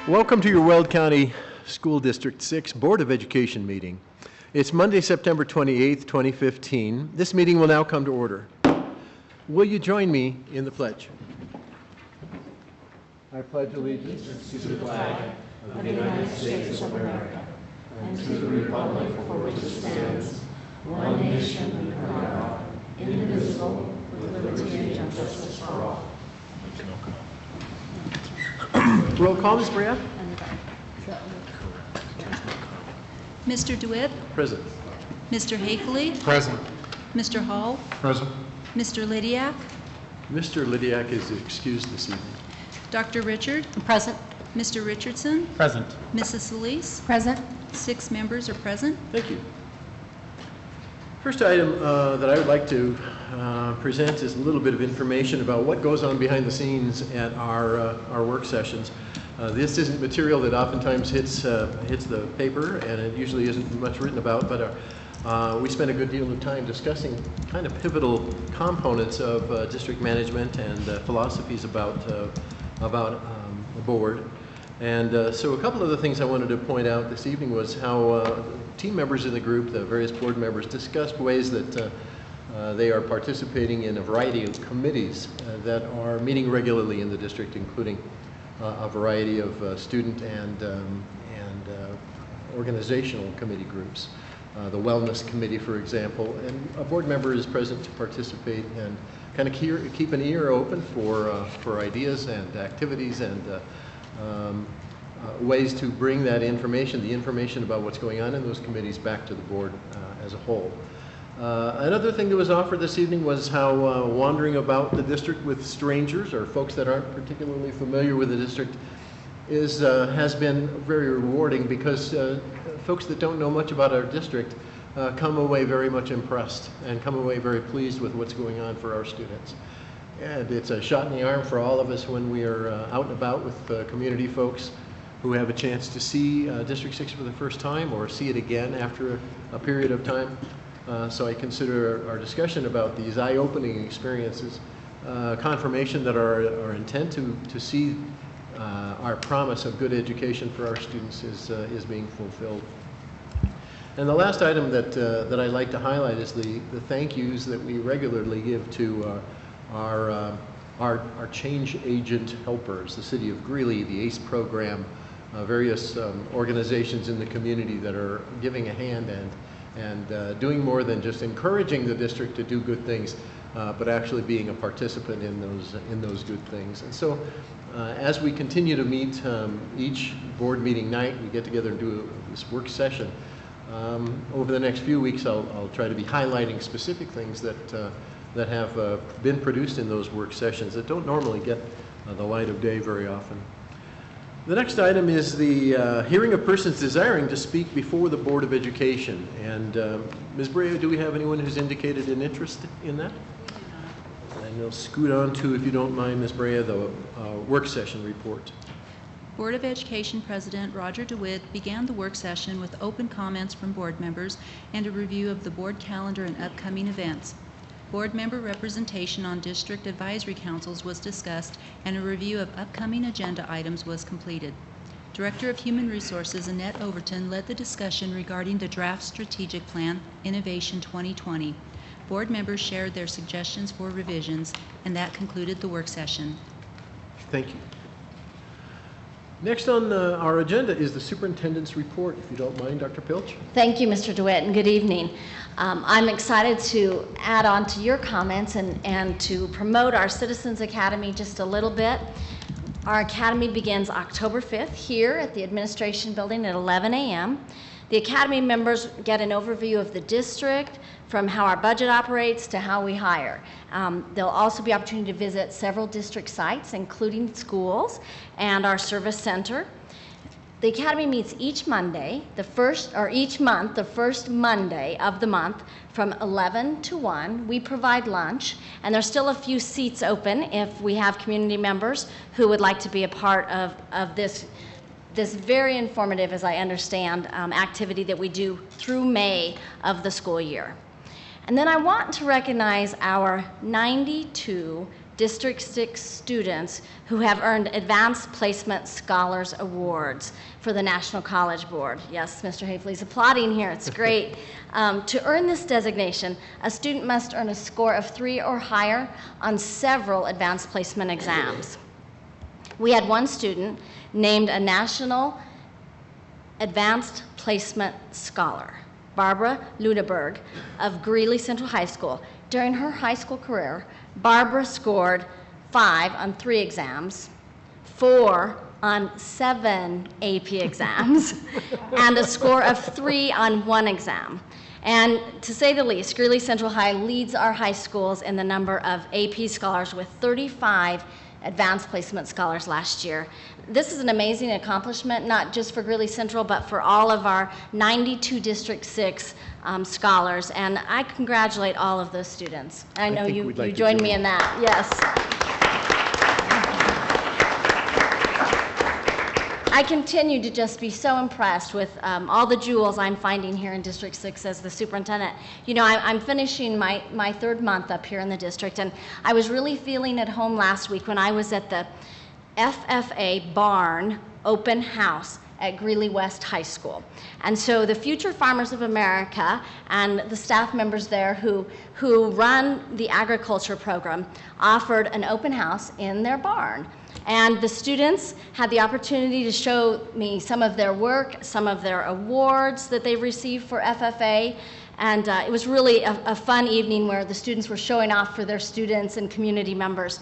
Welcome to your Weld County School District 6 Board of Education meeting. It's Monday, September 28th, 2015. This meeting will now come to order. Will you join me in the pledge? I pledge allegiance to the flag of the United States of America and to the republic for which it stands, one nation under God, indivisible, with liberty and justice for all. Roll call, Ms. Brea. Mr. DeWitt? Present. Mr. Haefele? Present. Mr. Hall? Present. Mr. Lydiak? Mr. Lydiak is excused this evening. Dr. Richard? Present. Mr. Richardson? Present. Mrs. Solis? Present. 6 members are present. Thank you. First item that I would like to present is a little bit of information about what goes on behind the scenes at our work sessions. This isn't material that oftentimes hits the paper, and it usually isn't much written about, but we spend a good deal of time discussing kind of pivotal components of district management and philosophies about the board. And so a couple of the things I wanted to point out this evening was how team members in the group, the various board members, discussed ways that they are participating in a variety of committees that are meeting regularly in the district, including a variety of student and organizational committee groups. The Wellness Committee, for example, and a board member is present to participate and kind of keep an ear open for ideas and activities and ways to bring that information, the information about what's going on in those committees, back to the board as a whole. Another thing that was offered this evening was how wandering about the district with strangers or folks that aren't particularly familiar with the district has been very rewarding, because folks that don't know much about our district come away very much impressed and come away very pleased with what's going on for our students. And it's a shot in the arm for all of us when we are out and about with community folks who have a chance to see District 6 for the first time or see it again after a period of time. So I consider our discussion about these eye-opening experiences confirmation that our intent to see our promise of good education for our students is being fulfilled. And the last item that I'd like to highlight is the thank yous that we regularly give to our change agent helpers, the City of Greeley, the ACE program, various organizations in the community that are giving a hand and doing more than just encouraging the district to do good things, but actually being a participant in those good things. And so as we continue to meet each board meeting night, we get together and do this work session. Over the next few weeks, I'll try to be highlighting specific things that have been produced in those work sessions that don't normally get the light of day very often. The next item is the hearing of persons desiring to speak before the Board of Education. And Ms. Brea, do we have anyone who's indicated an interest in that? And we'll scoot on to, if you don't mind, Ms. Brea, the work session report. Board of Education President Roger DeWitt began the work session with open comments from board members and a review of the board calendar and upcoming events. Board member representation on district advisory councils was discussed, and a review of upcoming agenda items was completed. Director of Human Resources Annette Overton led the discussion regarding the draft strategic plan, Innovation 2020. Board members shared their suggestions for revisions, and that concluded the work session. Thank you. Next on our agenda is the superintendent's report. If you don't mind, Dr. Pilch. Thank you, Mr. DeWitt, and good evening. I'm excited to add on to your comments and to promote our Citizens Academy just a little bit. Our academy begins October 5th here at the administration building at 11 a.m. The academy members get an overview of the district, from how our budget operates to how we hire. There'll also be opportunity to visit several district sites, including schools and our service center. The academy meets each Monday, each month, the first Monday of the month from 11 to 1. We provide lunch, and there's still a few seats open if we have community members who would like to be a part of this very informative, as I understand, activity that we do through May of the school year. And then I want to recognize our 92 District 6 students who have earned Advanced Placement Scholars Awards for the National College Board. Yes, Mr. Hafley's applauding here. It's great. To earn this designation, a student must earn a score of 3 or higher on several advanced placement exams. We had one student named a National Advanced Placement Scholar, Barbara Ludeberg of Greeley Central High School. During her high school career, Barbara scored 5 on 3 exams, 4 on 7 AP exams, and a score of 3 on 1 exam. And to say the least, Greeley Central High leads our high schools in the number of AP scholars with 35 advanced placement scholars last year. This is an amazing accomplishment, not just for Greeley Central, but for all of our 92 District 6 scholars, and I congratulate all of those students. I know you joined me in that, yes. I continue to just be so impressed with all the jewels I'm finding here in District 6 as the superintendent. You know, I'm finishing my 3rd month up here in the district, and I was really feeling at home last week when I was at the FFA Barn Open House at Greeley West High School. And so the Future Farmers of America and the staff members there who run the agriculture program offered an open house in their barn. And the students had the opportunity to show me some of their work, some of their awards that they've received for FFA. And it was really a fun evening where the students were showing off for their students and community members.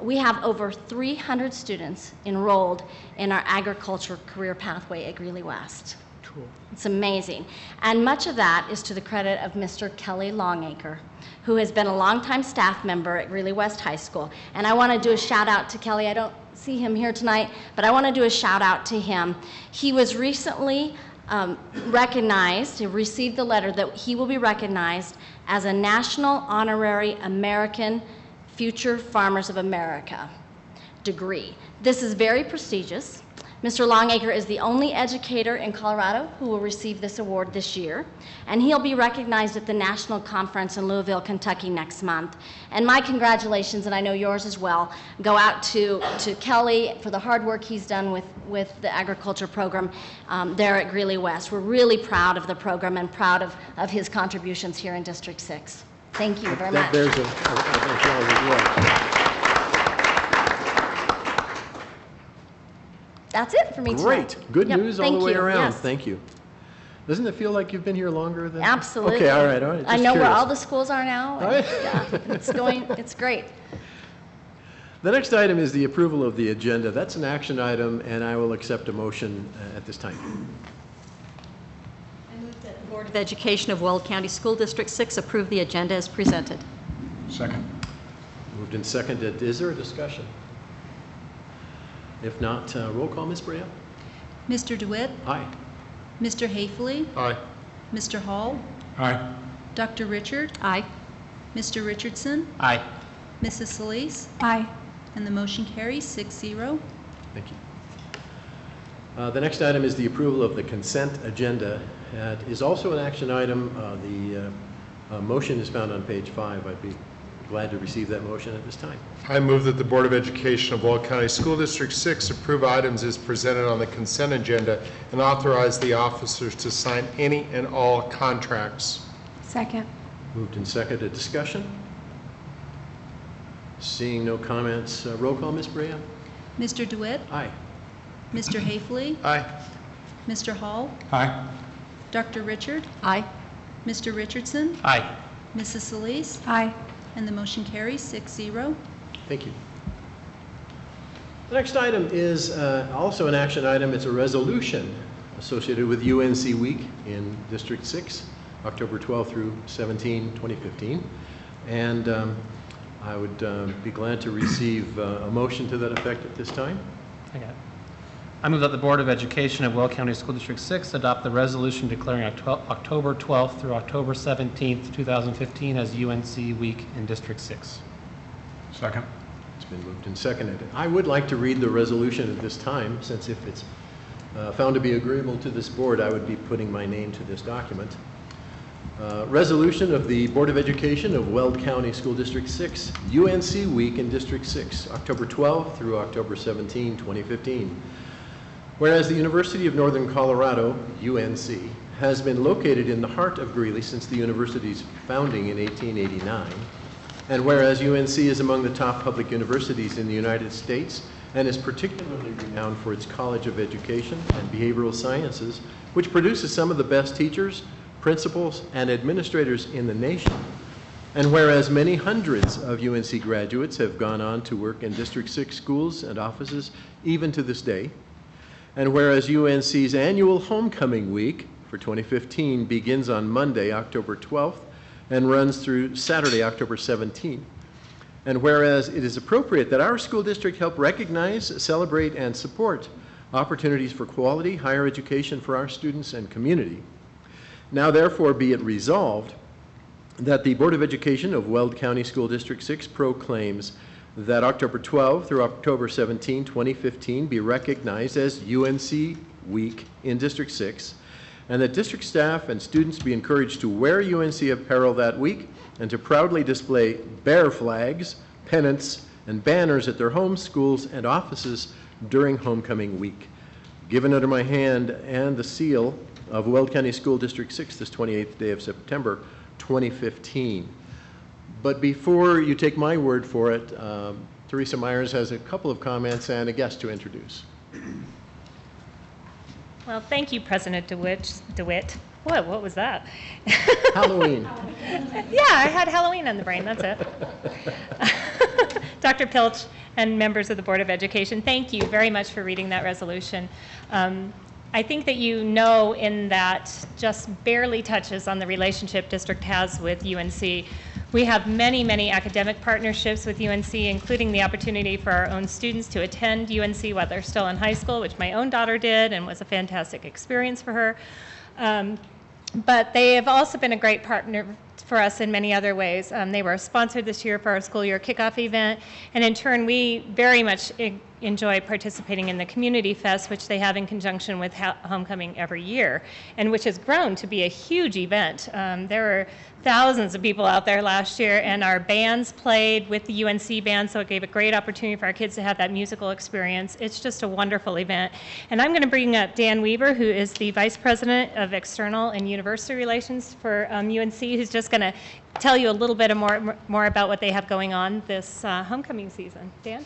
We have over 300 students enrolled in our agriculture career pathway at Greeley West. Cool. It's amazing. And much of that is to the credit of Mr. Kelly Longacre, who has been a longtime staff member at Greeley West High School. And I want to do a shout out to Kelly. I don't see him here tonight, but I want to do a shout out to him. He was recently recognized, he received the letter that he will be recognized as a National Honorary American Future Farmers of America degree. This is very prestigious. Mr. Longacre is the only educator in Colorado who will receive this award this year, and he'll be recognized at the National Conference in Louisville, Kentucky next month. And my congratulations, and I know yours as well, go out to Kelly for the hard work he's done with the agriculture program there at Greeley West. We're really proud of the program and proud of his contributions here in District 6. Thank you very much. There's a That's it for me Great. tonight. Good Yep. news all Thank the way you. around. Yes. Thank you. Doesn't it feel like you've been here longer than? Absolutely. Okay, all right. Just I know where curious. all the schools are now. And, yeah, it's great. The next item is the approval of the agenda. That's an action item, and I will accept a motion at this time. I move that the Board of Education of Weld County School District 6 approve the agenda as presented. Second. Moved and seconded. Is there a discussion? If not, roll call, Ms. Brea. Mr. DeWitt, Aye. Mr. Hafley, Aye. Mr. Hall, Aye. Dr. Richard, Aye. Mr. Richardson, Aye. Mrs. Solis, Aye. and the motion carries 6-0. Thank you. The next item is the approval of the consent agenda. It is also an action item. The motion is found on page 5. I'd be glad to receive that motion at this time. I move that the Board of Education of Weld County School District 6 approve items as presented on the consent agenda and authorize the officers to sign any and all contracts. Second. Moved and seconded. Discussion? Seeing no comments, roll call, Ms. Brea. Mr. DeWitt, Aye. Mr. Hafley, Aye. Mr. Hall, Aye. Dr. Richard, Aye. Mr. Richardson, Aye. Mrs. Solis, Aye. and the motion carries 6-0. Thank you. The next item is also an action item. It's a resolution associated with UNC Week in District 6, October 12 through 17, 2015. And I would be glad to receive a motion to that effect at this time. Okay. I move that the Board of Education of Weld County School District 6 adopt the resolution declaring October 12th through October 17th, 2015 as UNC Week in District 6. Second. It's been moved and seconded. I would like to read the resolution at this time, since if it's found to be agreeable to this board, I would be putting my name to this document. Resolution of the Board of Education of Weld County School District 6, UNC Week in District 6, October 12 through October 17, 2015. Whereas the University of Northern Colorado, UNC, has been located in the heart of Greeley since the university's founding in 1889, and whereas UNC is among the top public universities in the United States and is particularly renowned for its College of Education and Behavioral Sciences, which produces some of the best teachers, principals, and administrators in the nation. And whereas many hundreds of UNC graduates have gone on to work in District 6 schools and offices even to this day, and whereas UNC's annual Homecoming Week for 2015 begins on Monday, October 12th, and runs through Saturday, October 17th. And whereas it is appropriate that our school district help recognize, celebrate, and support opportunities for quality higher education for our students and community. Now therefore be it resolved that the Board of Education of Weld County School District 6 proclaims that October 12 through October 17, 2015 be recognized as UNC Week in District 6, and that district staff and students be encouraged to wear UNC apparel that week and to proudly display bear flags, pennants, and banners at their homes, schools, and offices during Homecoming Week. Given under my hand and the seal of Weld County School District 6 this 28th day of September 2015. But before you take my word for it, Teresa Myers has a couple of comments and a guest to introduce. Well, thank you, President DeWitt. What was that? Halloween. Yeah, I had Halloween on the brain, that's it. Dr. Pilch and members of the Board of Education, thank you very much for reading that resolution. I think that you know in that just barely touches on the relationship district has with UNC. We have many, many academic partnerships with UNC, including the opportunity for our own students to attend UNC while they're still in high school, which my own daughter did and was a fantastic experience for her. But they have also been a great partner for us in many other ways. They were sponsored this year for our school year kickoff event, and in turn we very much enjoy participating in the Community Fest, which they have in conjunction with Homecoming every year, and which has grown to be a huge event. There were thousands of people out there last year, and our bands played with the UNC band, so it gave a great opportunity for our kids to have that musical experience. It's just a wonderful event. And I'm going to bring up Dan Weaver, who is the Vice President of External and University Relations for UNC, who's just going to tell you a little bit more about what they have going on this homecoming season. Dan?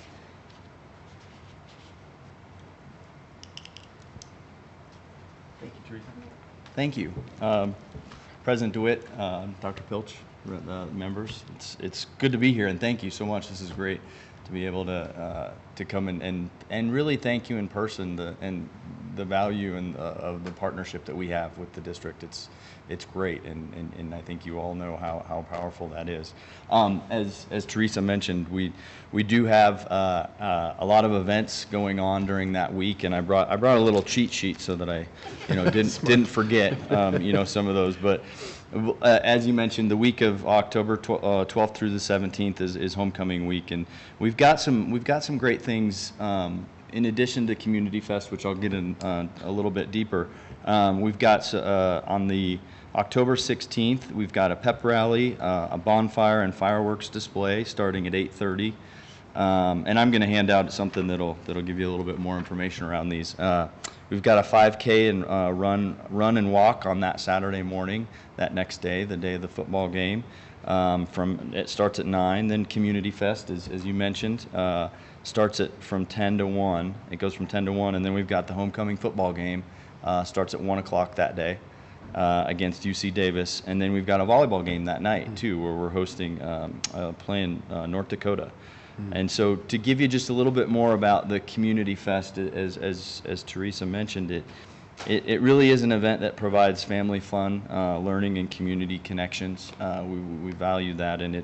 Thank you, Teresa. Thank you. President DeWitt, Dr. Pilch, members, it's good to be here, and thank you so much. This is great to be able to come and really thank you in person and the value of the partnership that we have with the district. It's great, and I think you all know how powerful that is. As Teresa mentioned, we do have a lot of events going on during that week, and I brought a little cheat sheet so that I didn't forget some of those. But as you mentioned, the week of October 12th through the 17th is Homecoming Week, and we've got some great things. In addition to Community Fest, which I'll get in a little bit deeper, we've got on the October 16th, we've got a pep rally, a bonfire and fireworks display starting at 8:30. And I'm going to hand out something that'll give you a little bit more information around these. We've got a 5K and run and walk on that Saturday morning, that next day, the day of the football game. It starts at 9. Then Community Fest, as you mentioned, starts from 10 to 1. It goes from 10 to 1, and then we've got the homecoming football game. Starts at 1 o'clock that day against UC Davis, and then we've got a volleyball game that night too, where we're hosting playing North Dakota. And so to give you just a little bit more about the Community Fest, as Teresa mentioned, it really is an event that provides family fun, learning, and community connections. We value that, and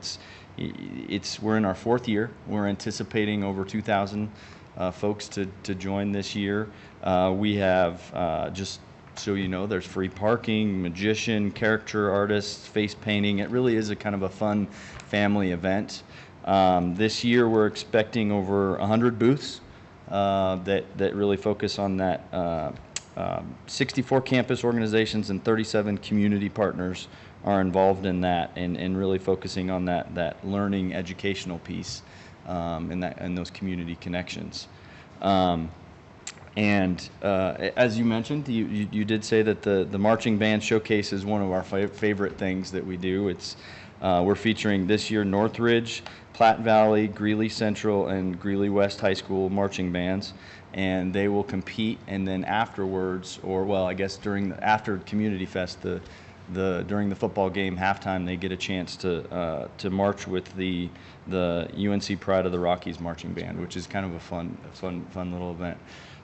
we're in our 4th year. We're anticipating over 2,000 folks to join this year. We have, just so you know, there's free parking, magician, character artists, face painting. It really is a kind of a fun family event. This year we're expecting over 100 booths that really focus on that. 64 campus organizations and 37 community partners are involved in that, and really focusing on that learning educational piece, and those community connections. As you mentioned, you did say that the marching band showcase is one of our favorite things that we do. We're featuring this year Northridge, Platte Valley, Greeley Central, and Greeley West High School marching bands, and they will compete. And then afterwards, I guess after Community Fest, during the football game halftime, they get a chance to march with the UNC Pride of the Rockies marching band, which is kind of a fun little event.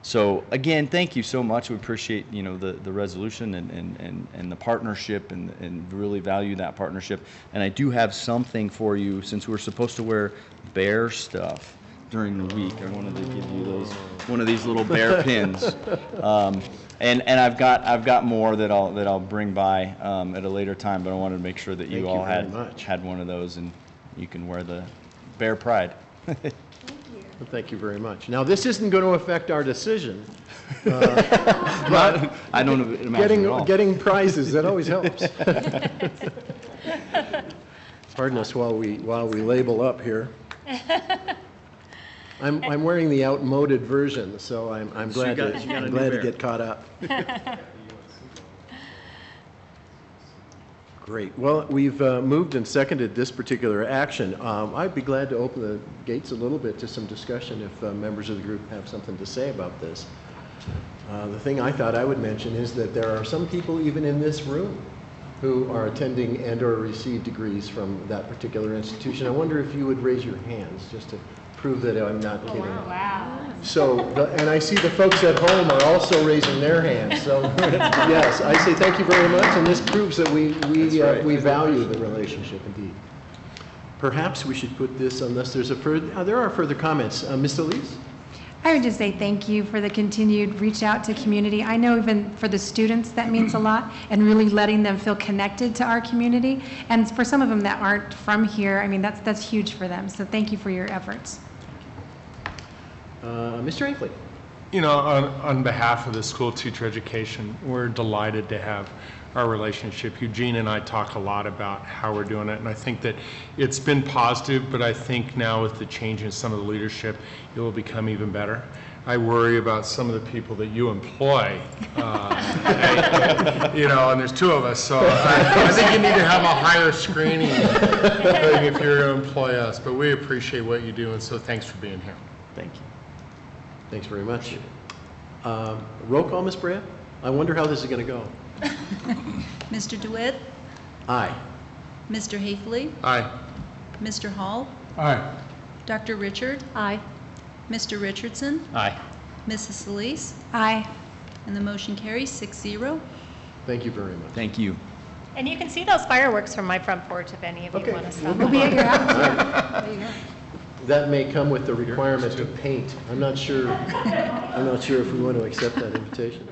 So again, thank you so much. We appreciate the resolution and the partnership, and really value that partnership. And I do have something for you, since we're supposed to wear bear stuff during the week. I wanted to give you one of these little bear pins. And I've got more that I'll bring by at a later time, but I wanted to make sure that you all had one of those, and you can wear the Bear Pride. Well, thank you very much. Now, this isn't going to affect our decision, but I don't imagine at all. Getting prizes, that always helps. Pardon us while we label up here. I'm wearing the outmoded version, so I'm glad to get caught up. Great. Well, we've moved and seconded this particular action. I'd be glad to open the gates a little bit to some discussion if members of the group have something to say about this. The thing I thought I would mention is that there are some people even in this room who are attending and or receive degrees from that particular institution. I wonder if you would raise your hands just to prove that I'm not kidding. Wow. So, and I see the folks at home are also raising their hands. So, yes, I say thank you very much, and this proves that we value the relationship indeed. Perhaps we should put this, unless there's there are further comments. Ms. Elise? I would just say thank you for the continued reach out to community. I know even for the students that means a lot, and really letting them feel connected to our community. And for some of them that aren't from here, I mean, that's huge for them. So thank you for your efforts. Mr. Ankley. On behalf of the School of Teacher Education, we're delighted to have our relationship. Eugene and I talk a lot about how we're doing it, and I think that it's been positive, but I think now with the change in some of the leadership, it will become even better. I worry about some of the people that you employ, and there's two of us, so I think you need to have a higher screening if you're going to employ us, but we appreciate what you do, and so thanks for being here. Thank you. Thanks very much. Roll call, Ms. Brea? I wonder how this is going to go. Mr. DeWitt? Aye. Mr. Haefele? Aye. Mr. Hall? Aye. Dr. Richard? Aye. Mr. Richardson? Aye. Mrs. Solis? Aye. And the motion carries 6-0. Thank you very much. Thank you. And you can see those fireworks from my front porch if any of you want to stop. We'll be at your house. There you go. That may come with the requirement to paint. I'm not sure if we want to accept that invitation.